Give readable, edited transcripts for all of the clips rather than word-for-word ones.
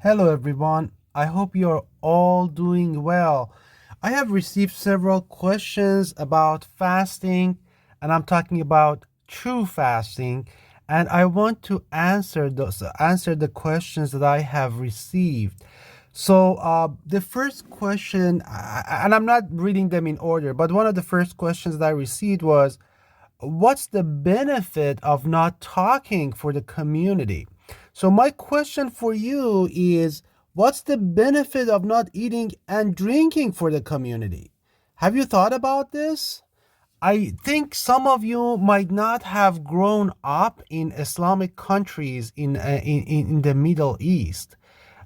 Hello, everyone. I hope you're all doing well. I have received several questions about fasting, and I'm talking about true fasting, and I want to answer the questions that I have received. The first question, and I'm not reading them in order, but one of the first questions that I received was, what's the benefit of not talking for the community? So my question for you is, what's the benefit of not eating and drinking for the community? Have you thought about this? I think some of you might not have grown up in Islamic countries in the Middle East.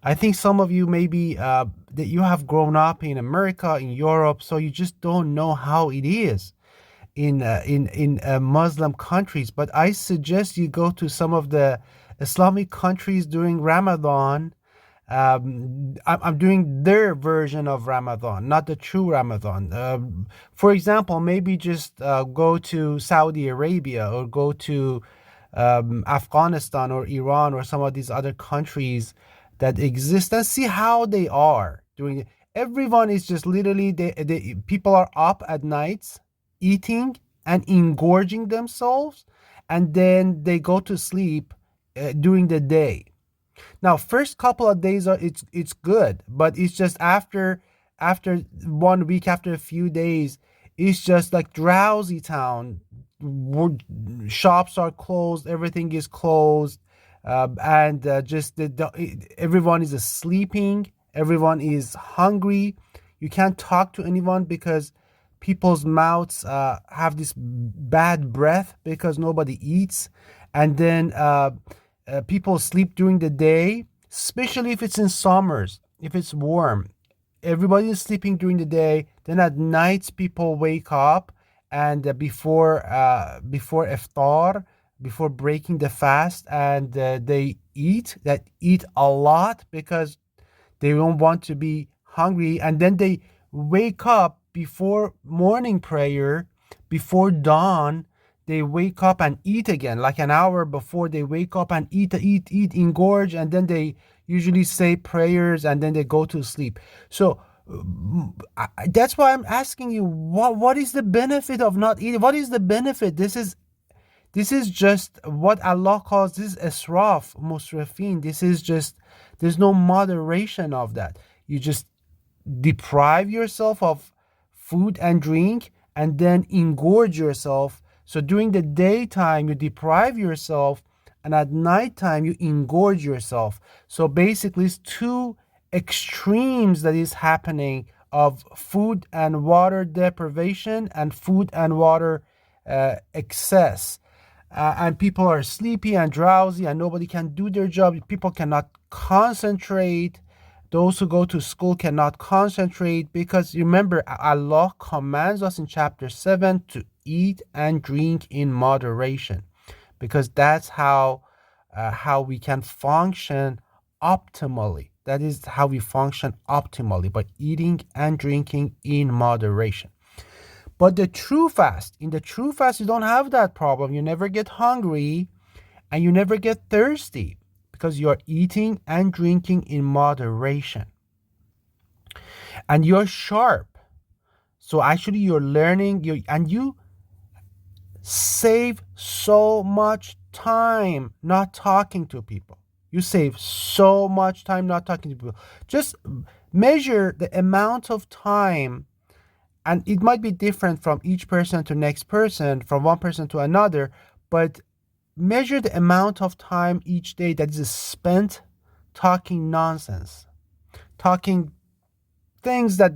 I think some of you maybe that you have grown up in America, in Europe, so you just don't know how it is in Muslim countries. But I suggest you go to some of the Islamic countries during Ramadan. I'm doing their version of Ramadan, not the true Ramadan. For example, maybe just go to Saudi Arabia or go to Afghanistan or Iran or some of these other countries that exist and see how they are doing it. Everyone is just literally people are up at nights eating and engorging themselves, and then they go to sleep during the day. Now, first couple of days are it's good, but it's just after 1 week, after a few days, it's just like drowsy town. Shops are closed, everything is closed, and just everyone is sleeping, everyone is hungry. You can't talk to anyone because people's mouths have this bad breath because nobody eats, and then people sleep during the day, especially if it's in summers, if it's warm. Everybody is sleeping during the day. Then at nights, people wake up, and before iftar, before breaking the fast, and they eat a lot because they don't want to be hungry, and then they wake up before morning prayer, before dawn. They wake up and eat again, like an hour before. They wake up and eat, engorge, and then they usually say prayers, and then they go to sleep. So that's why I'm asking you, what is the benefit of not eating? What is the benefit? This is just what Allah calls this israf, musrafin. This is just, there's no moderation of that. You just deprive yourself of food and drink and then engorge yourself. So during the daytime, you deprive yourself, and at nighttime, you engorge yourself. So basically, it's two extremes that is happening of food and water deprivation and food and water excess. And people are sleepy and drowsy, and nobody can do their job. People cannot concentrate. Those who go to school cannot concentrate, because remember, Allah commands us in chapter 7 to eat and drink in moderation, because that's how we can function optimally. That is how we function optimally, by eating and drinking in moderation. But in the true fast, you don't have that problem. You never get hungry and you never get thirsty because you're eating and drinking in moderation. And you're sharp. So actually you're learning, and you save so much time not talking to people. You save so much time not talking to people. Just measure the amount of time, and it might be different from each person to next person, from one person to another, but measure the amount of time each day that is spent talking nonsense, talking things that,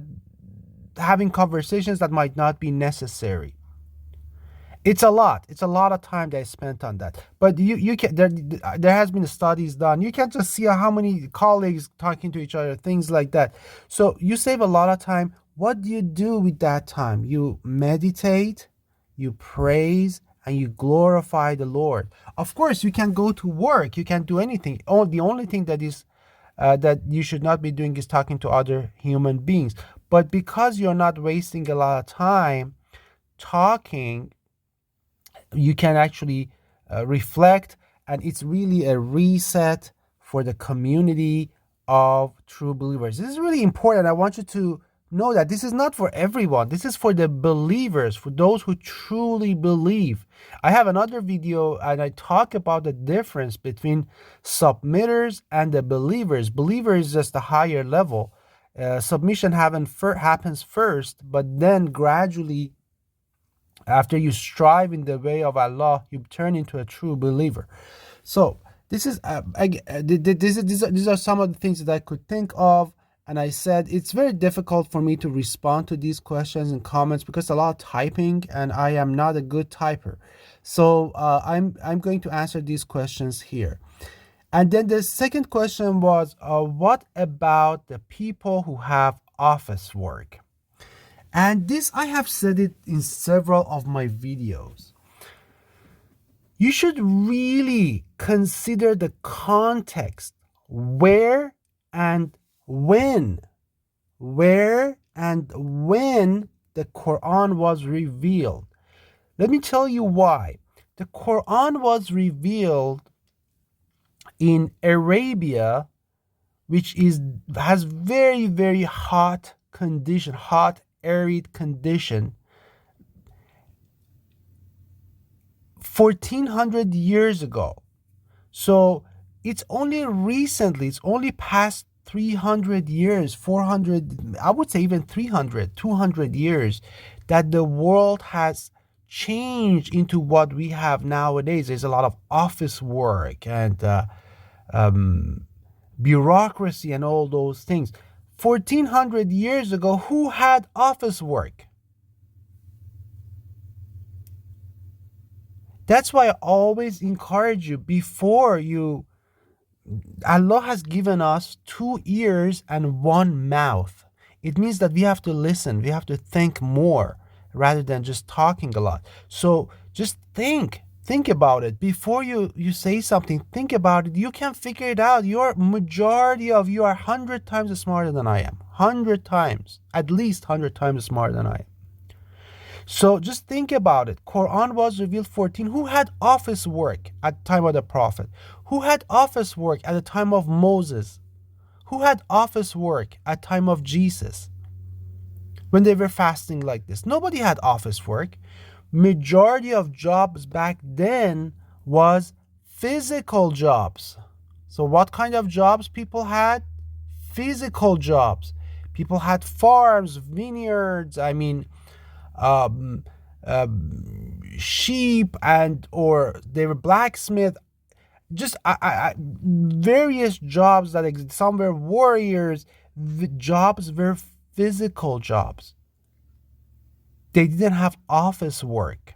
having conversations that might not be necessary. It's a lot. It's a lot of time that is spent on that. But you can, there has been studies done. You can't just see how many colleagues talking to each other, things like that. So you save a lot of time. What do you do with that time? You meditate, you praise, and you glorify the Lord. Of course, you can go to work. You can't do anything. The only thing that is that you should not be doing is talking to other human beings. But because you're not wasting a lot of time talking, you can actually reflect, and it's really a reset for the community of true believers. This is really important. I want you to know that this is not for everyone. This is for the believers, for those who truly believe. I have another video and I talk about the difference between submitters and the believers. Believer is just a higher level. Submission happens first, but then gradually, after you strive in the way of Allah, you turn into a true believer. So these are some of the things that I could think of. And I said it's very difficult for me to respond to these questions and comments because a lot of typing and I am not a good typer. So I'm going to answer these questions here. And then the second question was, what about the people who have office work? And this, I have said it in several of my videos. You should really consider the context, where and when the Quran was revealed. Let me tell you why. The Quran was revealed in Arabia, which has very, very hot condition, hot, arid condition, 1400 years ago. So it's only recently, it's only past 300 years, 400, I would say even 300, 200 years, that the world has changed into what we have nowadays. There's a lot of office work and bureaucracy and all those things. 1400 years ago, who had office work? That's why I always encourage you, before you, Allah has given us 2 ears and 1 mouth. It means that we have to listen, we have to think more rather than just talking a lot. So just think about it. Before you say something, think about it. You can figure it out. Majority of you are 100 times smarter than I am. 100 times, at least 100 times smarter than I am. So just think about it. Quran was revealed 14. Who had office work at the time of the Prophet? Who had office work at the time of Moses? Who had office work at the time of Jesus? When they were fasting like this, nobody had office work. Majority of jobs back then was physical jobs. So what kind of jobs people had? Physical jobs. People had farms, vineyards, sheep, or they were blacksmith, just various jobs that exist. Some were warriors. The jobs were physical jobs. They didn't have office work.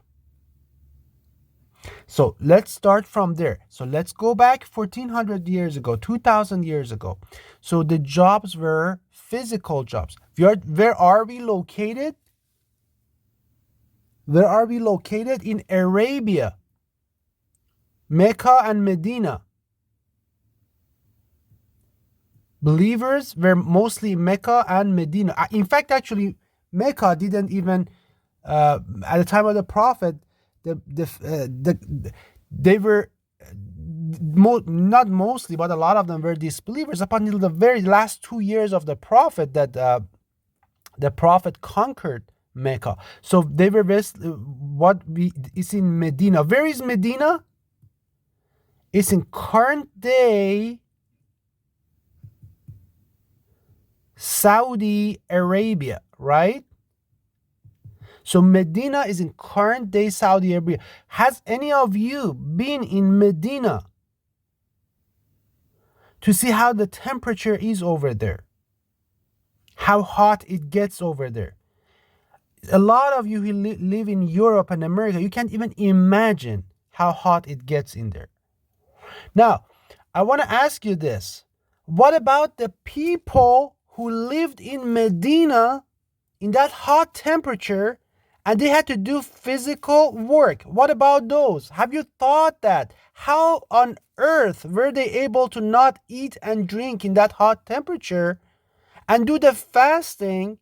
So let's start from there. So let's go back 1400 years ago, 2000 years ago. So the jobs were physical jobs. Where are we located? Where are we located? In Arabia, Mecca and Medina. Believers were mostly Mecca and Medina. In fact, actually, Mecca didn't even, at the time of the Prophet, they were not mostly, but a lot of them were disbelievers up until the very last 2 years of the Prophet, that the Prophet conquered Mecca. So they were is in Medina. Where is Medina? It's in current day Saudi Arabia, right? So Medina is in current day Saudi Arabia. Has any of you been in Medina to see how the temperature is over there? How hot it gets over there? A lot of you who live in Europe and America, you can't even imagine how hot it gets in there. Now, I want to ask you this. What about the people who lived in Medina in that hot temperature and they had to do physical work? What about those? Have you thought that? How on earth were they able to not eat and drink in that hot temperature and do the fasting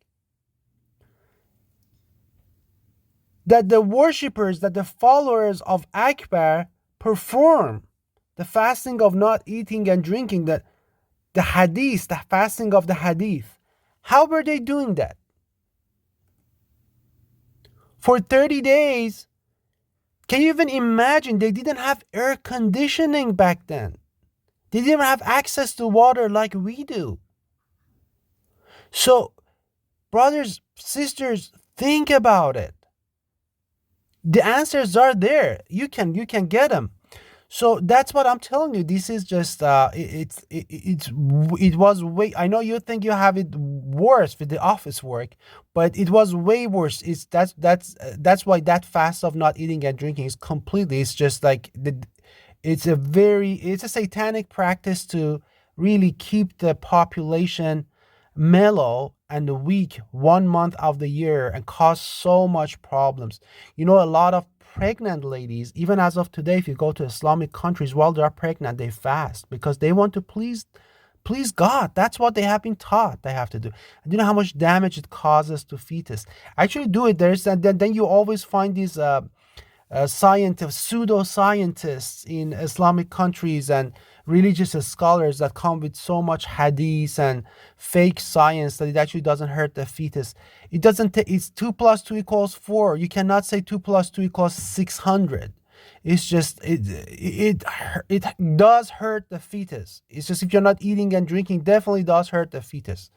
that the worshippers, that the followers of Akbar perform? The fasting of not eating and drinking, that the hadith, the fasting of the hadith. How were they doing that? For 30 days, can you even imagine? They didn't have air conditioning back then. They didn't even have access to water like we do. So, brothers, sisters, think about it. The answers are there. You can get them. So that's what I'm telling you. This is just it was way. I know you think you have it worse with the office work, but it was way worse. That's why that fast of not eating and drinking is completely. It's just like it's a satanic practice to really keep the population mellow and weak 1 month of the year and cause so much problems. You know, a lot of pregnant ladies, even as of today, if you go to Islamic countries, while they're pregnant, they fast because they want to please God. That's what they have been taught they have to do. And you know how much damage it causes to fetus. Actually do it. Then you always find these scientists, pseudo-scientists in Islamic countries and religious scholars that come with so much hadith and fake science that it actually doesn't hurt the fetus. It doesn't. It's 2 + 2 = 4. You cannot say 2 + 2 = 600. It's just it does hurt the fetus. It's just if you're not eating and drinking, definitely does hurt the fetus.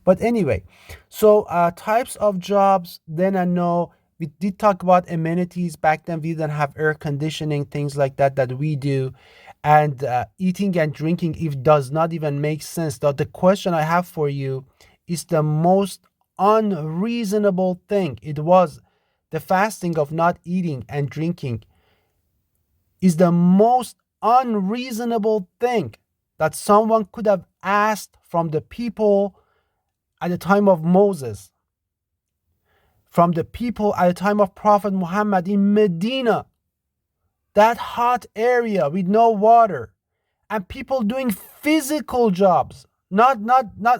But anyway, so types of jobs then and no. We did talk about amenities back then. We didn't have air conditioning, things like that we do. And eating and drinking, if does not even make sense. The question I have for you is the most unreasonable thing. It was the fasting of not eating and drinking is the most unreasonable thing that someone could have asked from the people at the time of Moses, from the people at the time of Prophet Muhammad in Medina, that hot area with no water, and people doing physical jobs, not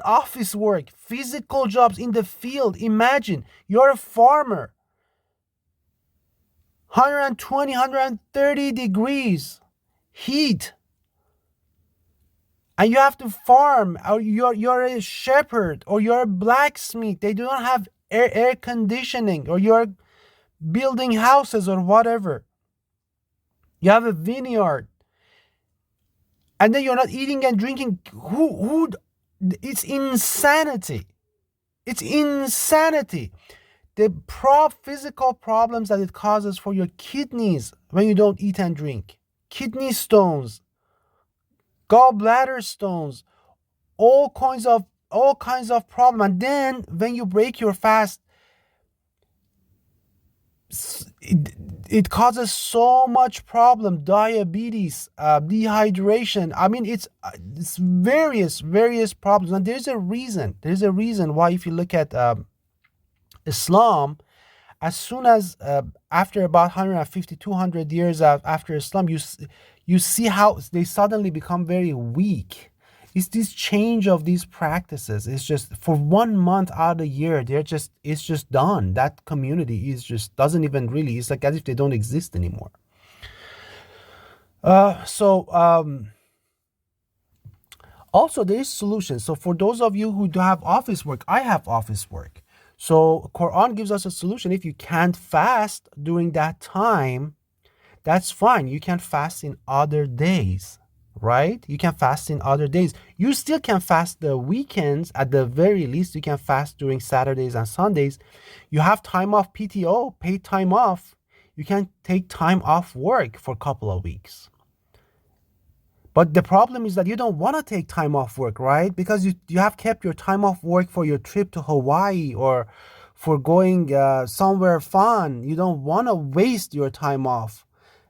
office work, physical jobs in the field. Imagine you're a farmer, 120, 130 degrees heat, and you have to farm, or you're a shepherd, or you're a blacksmith. They do not have air conditioning, or you're building houses or whatever. You have a vineyard, and then you're not eating and drinking. Who? It's insanity. It's insanity. The physical problems that it causes for your kidneys when you don't eat and drink. Kidney stones, gallbladder stones, all kinds of problems. And then when you break your fast, it causes so much problem, diabetes, dehydration. I mean, it's various problems. And there's a reason why, if you look at Islam, as soon as after about 150, 200 years after Islam, you see how they suddenly become very weak. It's this change of these practices. It's just for 1 month out of the year, it's just done. That community is just doesn't even really. It's like as if they don't exist anymore. Also there is solutions. So for those of you who do have office work, I have office work. So Quran gives us a solution. If you can't fast during that time, that's fine. You can fast in other days, right? You can fast in other days. You still can fast the weekends. At the very least, you can fast during Saturdays and Sundays. You have time off, PTO, paid time off. You can take time off work for a couple of weeks. But the problem is that you don't want to take time off work, right? Because you have kept your time off work for your trip to Hawaii or for going somewhere fun. You don't want to waste your time off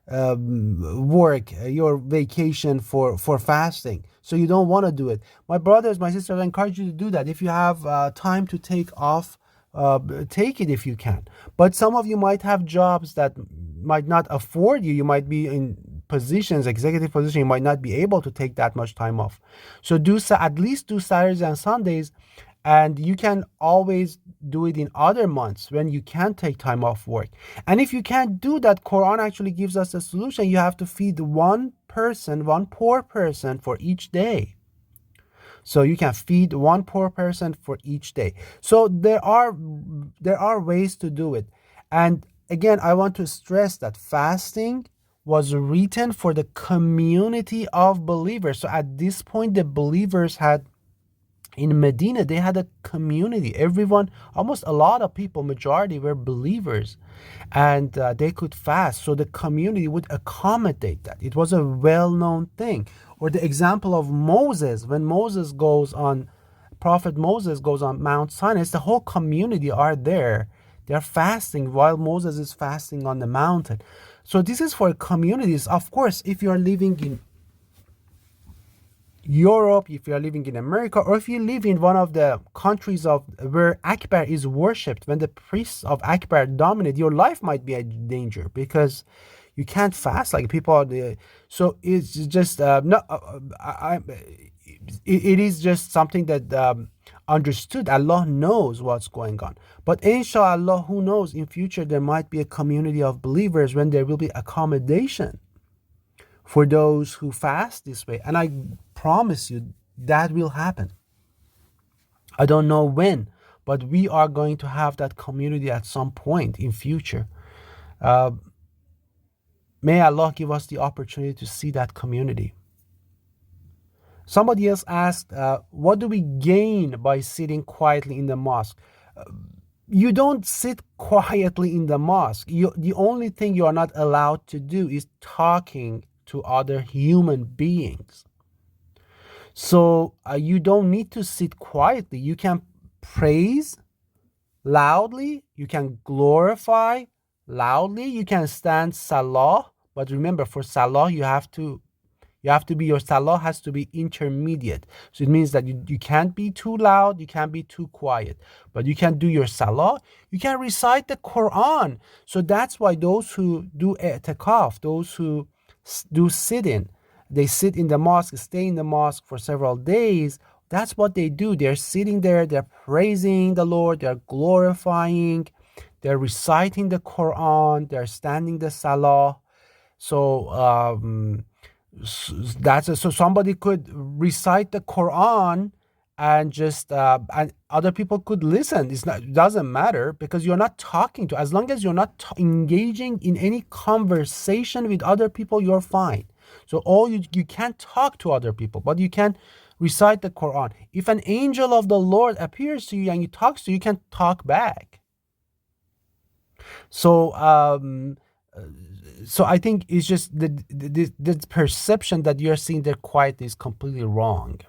work, your vacation for fasting. So you don't want to do it. My brothers, my sisters, I encourage you to do that. If you have time to take off, take it if you can. But some of you might have jobs that might not afford you. You might be in executive position, you might not be able to take that much time off. So at least do Saturdays and Sundays, and you can always do it in other months when you can't take time off work. And if you can't do that, Quran actually gives us a solution. You have to feed one poor person for each day. So you can feed one poor person for each day. So there are ways to do it. And again, I want to stress that fasting was written for the community of believers. So at this point, the believers had in Medina, they had a community. Everyone, almost a lot of people, majority were believers, and they could fast. So the community would accommodate that. It was a well-known thing. Or the example of Moses, when Prophet Moses goes on Mount Sinai, it's the whole community are there. They're fasting while Moses is fasting on the mountain. So this is for communities. Of course, if you are living in Europe, if you are living in America, or if you live in one of the countries of where Akbar is worshipped, when the priests of Akbar dominate, your life might be a danger because you can't fast like people are the. So it's just it is just something that understood. Allah knows what's going on, but inshallah, who knows, in future there might be a community of believers when there will be accommodation for those who fast this way. And I promise you that will happen. I don't know when, but we are going to have that community at some point in future. May Allah give us the opportunity to see that community. Somebody else asked, what do we gain by sitting quietly in the mosque? You don't sit quietly in the mosque. The only thing you are not allowed to do is talking to other human beings. So you don't need to sit quietly. You can praise loudly. You can glorify loudly. You can stand salah. But remember, for salah, your salah has to be intermediate. So it means that you can't be too loud, you can't be too quiet, but you can do your salah. You can recite the Quran. So that's why those who do i'tikaf, those who do sit-in, they sit in the mosque, stay in the mosque for several days. That's what they do. They're sitting there, they're praising the Lord, they're glorifying, they're reciting the Quran, they're standing the salah. So so somebody could recite the Quran and just and other people could listen. It doesn't matter, because you're not talking to, as long as you're not engaging in any conversation with other people, you're fine. So you can't talk to other people, but you can recite the Quran. If an angel of the Lord appears to you and he talks to you, you can talk back. So so I think it's just the perception that you're seeing there quiet is completely wrong.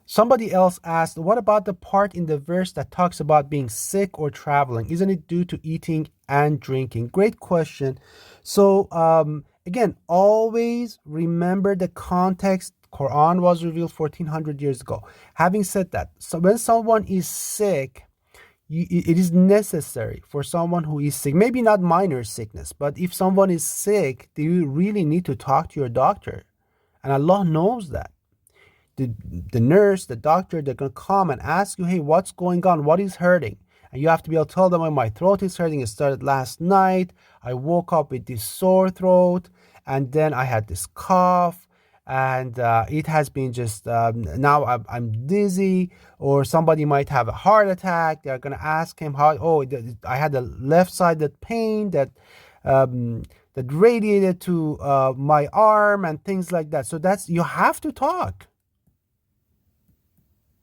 Somebody else asked, what about the part in the verse that talks about being sick or traveling? Isn't it due to eating and drinking? Great question. So again, always remember the context. Quran was revealed 1400 years ago. Having said that, so when someone is sick, it is necessary for someone who is sick, maybe not minor sickness, but if someone is sick, do you really need to talk to your doctor? And Allah knows that. The nurse, the doctor, they're going to come and ask you, hey, what's going on? What is hurting? And you have to be able to tell them, my throat is hurting. It started last night. I woke up with this sore throat, and then I had this cough, and it has been just now I'm dizzy. Or somebody might have a heart attack. They're going to ask him I had a left-sided pain that radiated to my arm and things like that. So you have to talk.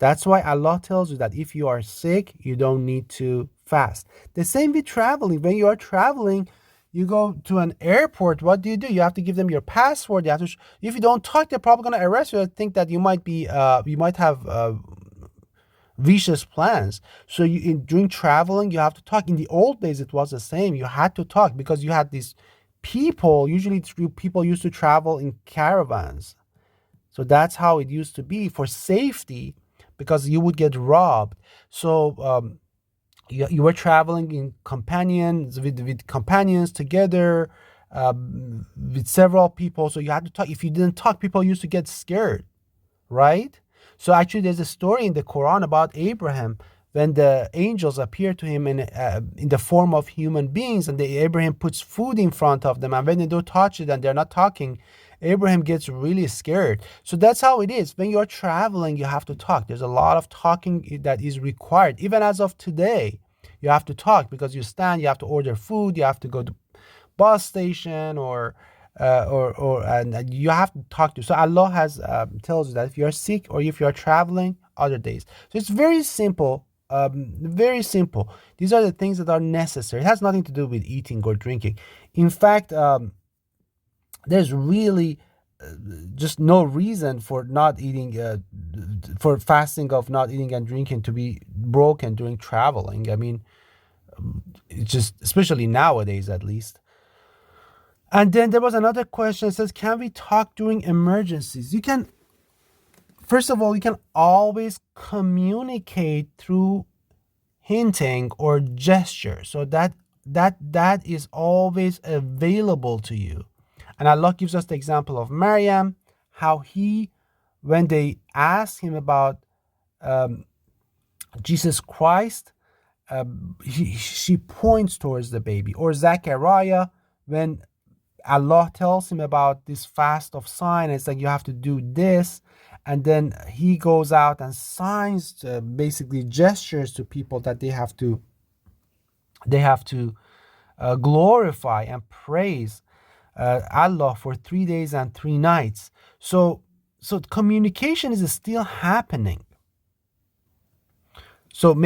That's why Allah tells you that if you are sick, you don't need to fast. The same with traveling. When you are traveling, you go to an airport, what do? You have to give them your passport. You have to if you don't talk, they're probably going to arrest you. I think that you might have vicious plans. So during traveling, you have to talk. In the old days, it was the same. You had to talk because you had these people. Usually people used to travel in caravans. So that's how it used to be for safety, because you would get robbed. So you were traveling in companions with companions together with several people. So you had to talk. If you didn't talk, people used to get scared, right? So actually, there's a story in the Quran about Abraham when the angels appear to him in the form of human beings, and Abraham puts food in front of them, and when they don't touch it and they're not talking, Abraham gets really scared. So that's how it is. When you're traveling, you have to talk. There's a lot of talking that is required. Even as of today, you have to talk because you stand, you have to order food, you have to go to bus station and you have to talk to. So Allah has tells you that if you're sick or if you're traveling, other days. So it's very simple. Very simple. These are the things that are necessary. It has nothing to do with eating or drinking. In fact, there's really just no reason for not eating, for fasting of not eating and drinking to be broken during traveling. I mean, it's just, especially nowadays at least. And then there was another question. It says, can we talk during emergencies? You can, first of all, you can always communicate through hinting or gesture. So that is always available to you. And Allah gives us the example of Maryam, how when they asked him about Jesus Christ, she points towards the baby. Or Zechariah, when Allah tells him about this fast of sign, it's like you have to do this, and then he goes out and signs, basically gestures to people that they have to glorify and praise Allah for 3 days and 3 nights. So communication is still happening. So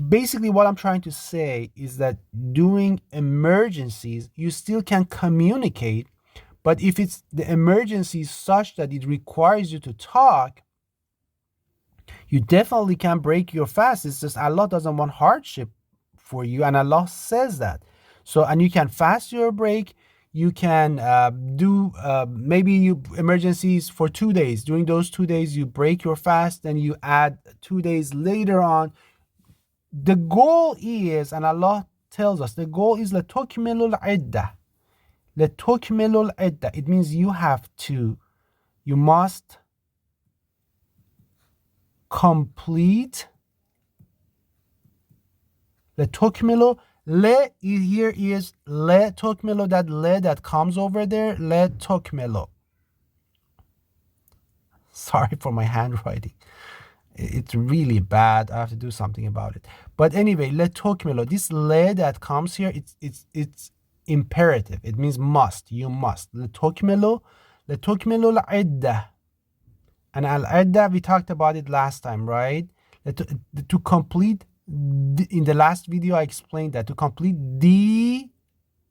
basically what I'm trying to say is that during emergencies, you still can communicate, but if it's the emergency is such that it requires you to talk, you definitely can break your fast. It's just Allah doesn't want hardship for you, and Allah says that. So, and you can fast your break. You can do maybe you emergencies for 2 days. During those 2 days, you break your fast, then you add 2 days later on. The goal is, and Allah tells us, the goal is لَتُكْمِلُ الْعِدَّةِ. لَتُكْمِلُ الْعِدَّةِ. It means you must complete. لَتُكْمِلُ. Le here is لَتُكْمِلُ, that le that comes over there. لَتُكْمِلُ. Sorry for my handwriting. It's really bad. I have to do something about it. But anyway, لَتُكْمِلُ. This le that comes here, it's imperative. It means must. You must. لَتُكْمِلُ الْعِدَّةِ. And al-idda, we talked about it last time, right? To complete, in the last video I explained that, to complete the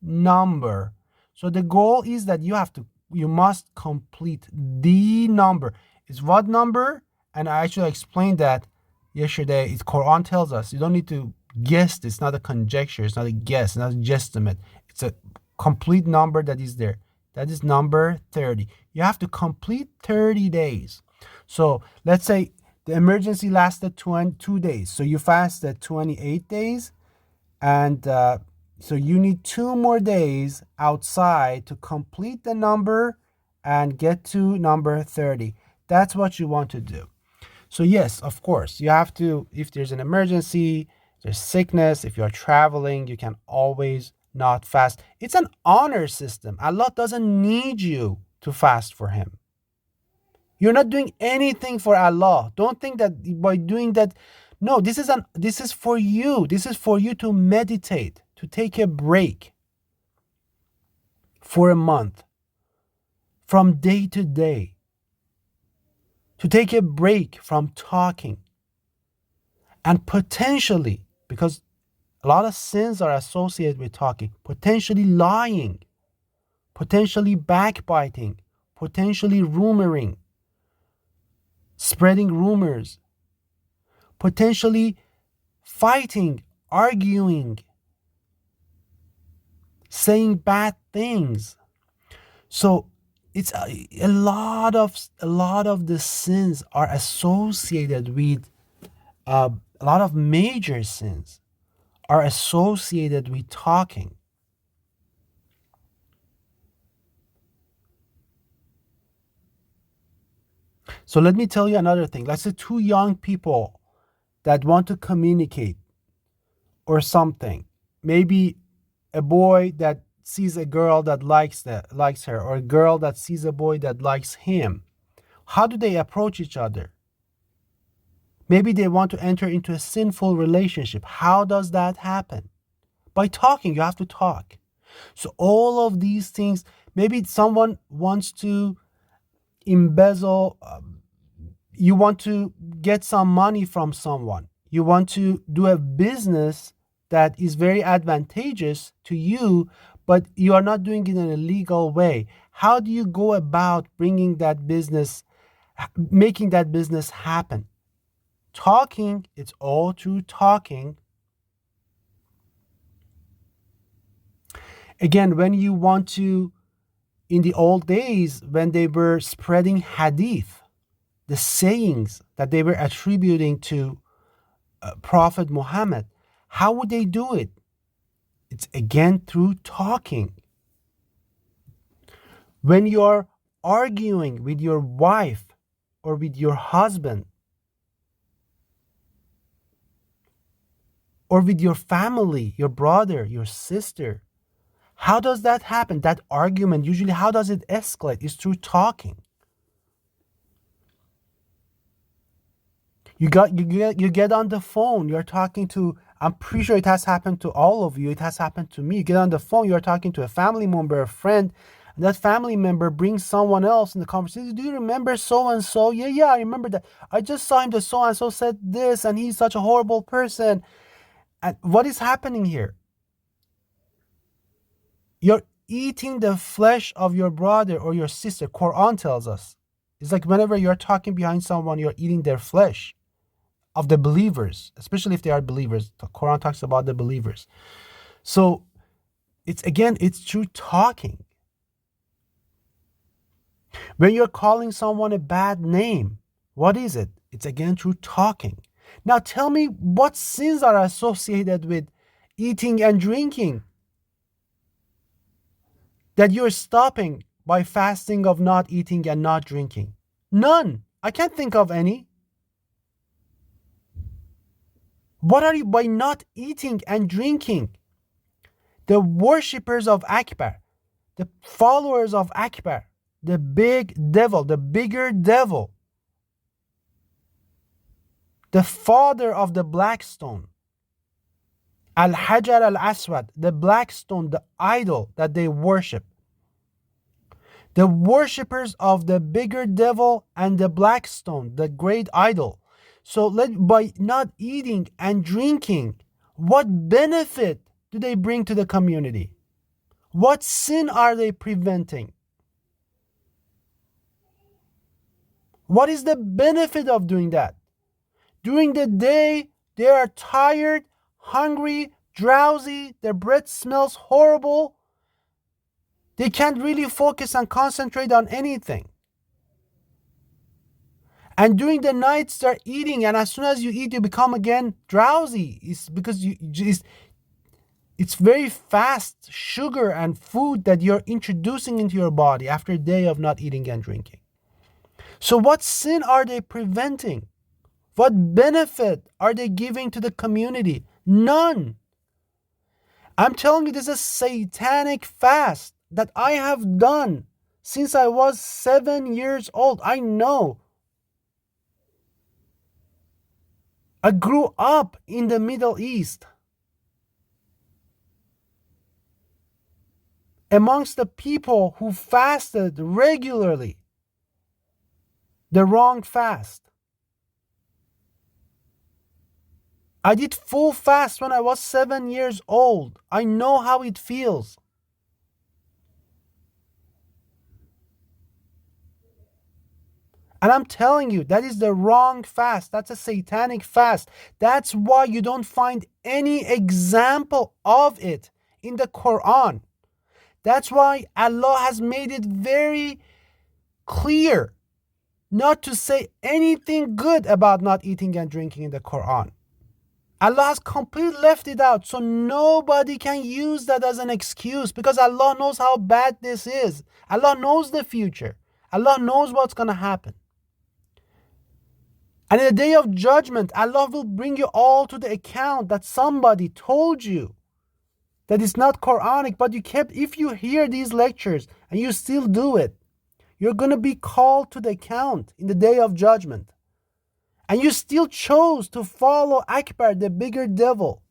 number. So the goal is that you must complete the number. It's what number? And I actually explained that yesterday. Quran tells us you don't need to guess. It's not a conjecture. It's not a guess. It's not a guesstimate. It's a complete number that is there. That is number 30. You have to complete 30 days. So let's say the emergency lasted 2 days. So you fasted 28 days. And so you need 2 more days outside to complete the number and get to number 30. That's what you want to do. So yes, of course, you have to, if there's an emergency, there's sickness, if you're traveling, you can always not fast. It's an honor system. Allah doesn't need you to fast for him. You're not doing anything for Allah. Don't think that by doing that, no, this is for you. This is for you to meditate, to take a break for a month from day to day, to take a break from talking, and potentially, because a lot of sins are associated with talking, potentially lying, potentially backbiting, potentially rumoring, spreading rumors, potentially fighting, arguing, saying bad things. So it's a lot of the sins are associated with a lot of major sins are associated with talking. So let me tell you another thing. Let's say 2 young people that want to communicate or something. Maybe a boy that sees a girl that likes her, or a girl that sees a boy that likes him, how do they approach each other? Maybe they want to enter into a sinful relationship. How does that happen? By talking. You have to talk. So all of these things, maybe someone wants to embezzle, you want to get some money from someone. You want to do a business that is very advantageous to you, but you are not doing it in a legal way. How do you go about bringing that business, making that business happen? Talking, it's all through talking. Again, when you want to, in the old days, when they were spreading hadith, the sayings that they were attributing to Prophet Muhammad, how would they do it? It's again through talking. When you're arguing with your wife or with your husband or with your family, your brother, your sister, how does that happen? That argument, usually, how does it escalate? It's through talking. You get on the phone, you're talking to, I'm pretty sure it has happened to all of you. It has happened to me. You get on the phone, you're talking to a family member, a friend, and that family member brings someone else in the conversation. Do you remember so-and-so? Yeah, I remember that. I just saw him, the so-and-so said this, and he's such a horrible person. And what is happening here? You're eating the flesh of your brother or your sister. Quran tells us. It's like whenever you're talking behind someone, you're eating their flesh. Of the believers, especially if they are believers. The Quran talks about the believers. So it's through talking. When you're calling someone a bad name, what is it? It's again through talking. Now tell me, what sins are associated with eating and drinking that you're stopping by fasting of not eating and not drinking? None. I can't think of any. What are you by not eating and drinking? The worshippers of Akbar, the followers of Akbar, the big devil, the bigger devil, the father of the black stone, Al-Hajar al-Aswad, the black stone, the idol that they worship. The worshippers of the bigger devil and the black stone, the great idol. So by not eating and drinking, what benefit do they bring to the community? What sin are they preventing? What is the benefit of doing that? During the day, they are tired, hungry, drowsy, their breath smells horrible. They can't really focus and concentrate on anything. And during the nights, they're eating, and as soon as you eat, you become again drowsy. It's because it's very fast sugar and food that you're introducing into your body after a day of not eating and drinking. So what sin are they preventing? What benefit are they giving to the community? None. I'm telling you, this is a satanic fast that I have done since I was 7 years old. I know. I grew up in the Middle East. Amongst the people who fasted regularly, the wrong fast. I did full fast when I was 7 years old. I know how it feels. And I'm telling you, that is the wrong fast. That's a satanic fast. That's why you don't find any example of it in the Quran. That's why Allah has made it very clear not to say anything good about not eating and drinking in the Quran. Allah has completely left it out, so nobody can use that as an excuse, because Allah knows how bad this is. Allah knows the future. Allah knows what's going to happen. And in the day of judgment, Allah will bring you all to the account that somebody told you that is not Quranic, but if you hear these lectures and you still do it, you're going to be called to the account in the day of judgment. And you still chose to follow Akbar, the bigger devil,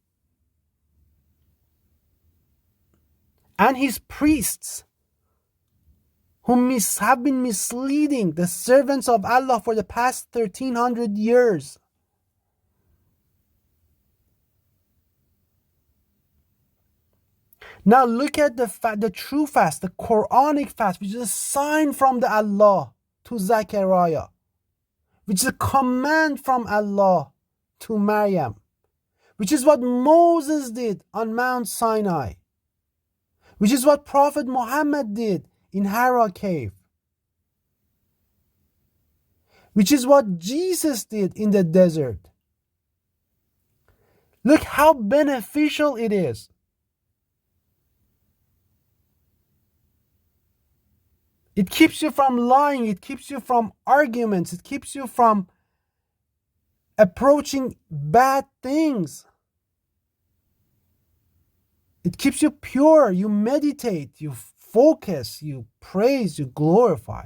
and his priests, who have been misleading the servants of Allah for the past 1300 years. Now look at the true fast, the Quranic fast, which is a sign from the Allah to Zechariah, which is a command from Allah to Maryam, which is what Moses did on Mount Sinai, which is what Prophet Muhammad did in Hira cave, which is what Jesus did in the desert. Look how beneficial it is. It keeps you from lying. It keeps you from arguments. It keeps you from approaching bad things. It keeps you pure. You meditate. You focus. You praise. You glorify.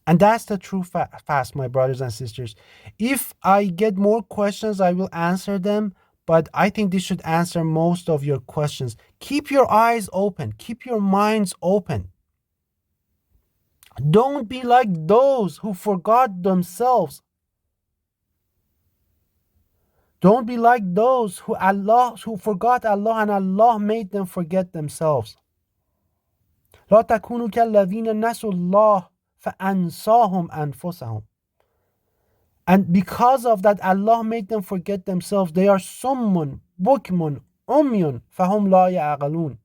And that's the true fast, my brothers and sisters. If I get more questions, I will answer them. But I think this should answer most of your questions. Keep your eyes open. Keep your minds open. Don't be like those who forgot themselves. Don't be like those who forgot Allah and Allah made them forget themselves. لا تكونوا كالذين نسوا الله فأنساهم أنفسهم. And because of that, Allah made them forget themselves. They are summun, bukmun, umyun, fahum la ya'qalun.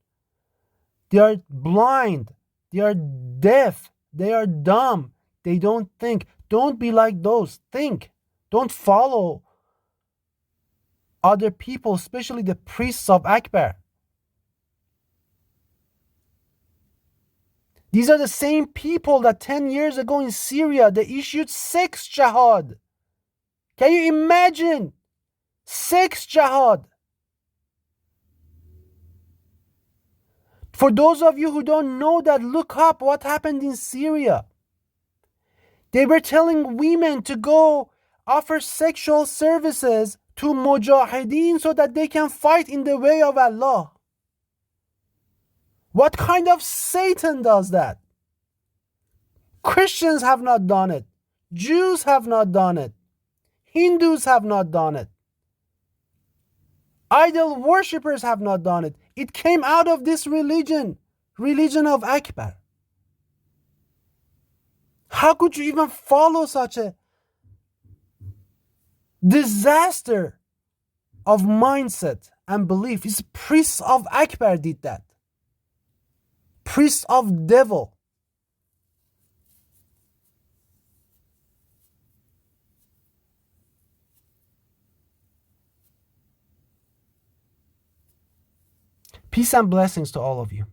They are blind. They are deaf. They are dumb. They don't think. Don't be like those. Think. Don't follow other people, especially the priests of Akbar. These are the same people that 10 years ago in Syria, they issued 6 jihad. Can you imagine? 6 jihad. For those of you who don't know that, look up what happened in Syria. They were telling women to go offer sexual services to mujahideen so that they can fight in the way of Allah. What kind of Satan does that? Christians have not done it. Jews have not done it. Hindus have not done it. Idol worshippers have not done it. It came out of this religion of Akbar. How could you even follow such a disaster of mindset and belief? It's priests of Akbar did that. Priests of devil. Peace and blessings to all of you.